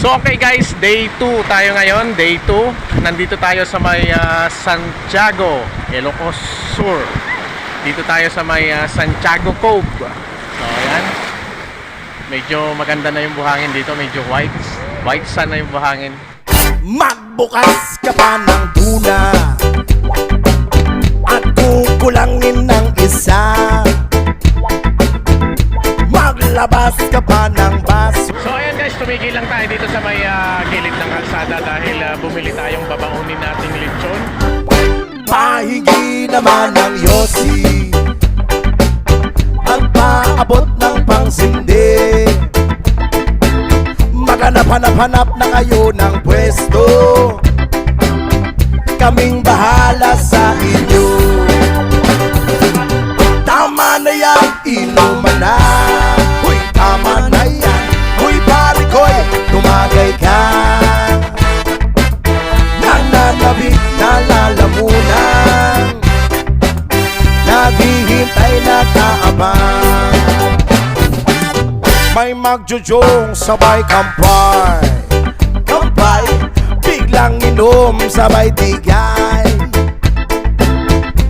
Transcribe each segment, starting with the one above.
So okay guys, day 2 tayo ngayon, day 2. Nandito tayo sa may Santiago, Ilocos Sur. Dito tayo sa may Santiago Cove. So ayan, medyo maganda na yung buhangin dito, medyo white sun na yung buhangin. Magbukas ka pa ng tuna at kukulangin ng isa. Maglabas ka pa ng baso. So ayan guys, tumigil lang tayo dito sa may gilid ng kalsada dahil bumili tayong babaunin nating lechon. Pahingi naman ng yosi ang paabot ng pangsindi. Maghanap-hanap na kayo ng pwesto, kaming bahala sa inyo. Tama na yan, inuman na. Huy, tama na yan. Huy, pare ko'y tumagay ka. Nananabik na lalamunan, naghihintay na kaabang. May magjujong sabay kampay, kampay, biglang inom sabay tigay.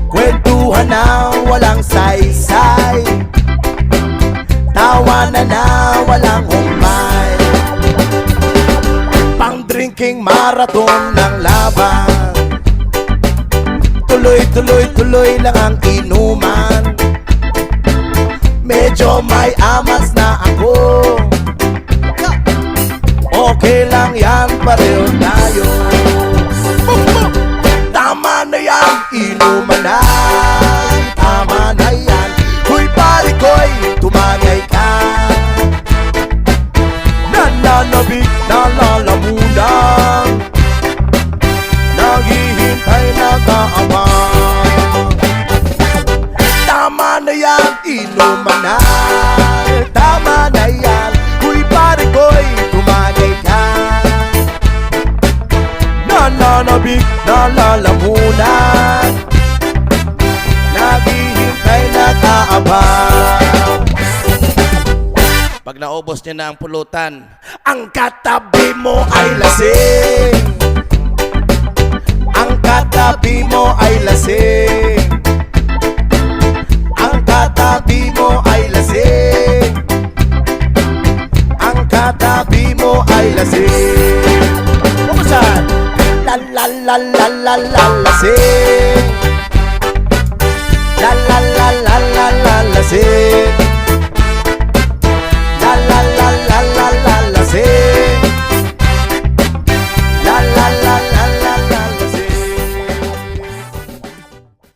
Kwentuhan na walang saysay, tawanan na walang humay. Pang-drinking marathon ng laban, tuloy lang ang inuman. Medyo may amas na ako, okay lang yan, pareho tayo. Tama na yan, inuman na. Tama na yan, huy pare ko'y tumagay ka. Nananabik na lalamunan, naghihintay na kaabang. Tama na yan, inuman na. Tama na yan, huy pare ko'y tumagay ka. Nananabik na lalamunan, naghihintay na kaabang. Pag naubos niya na ang pulutan, ang katabi mo ay lasing. Ang katabi mo ay lasing. Ang katabi mo ay lasing. Ang katabi mo ay lasing. Kumusan? La la la la la la lasing. La la la la la la lasing.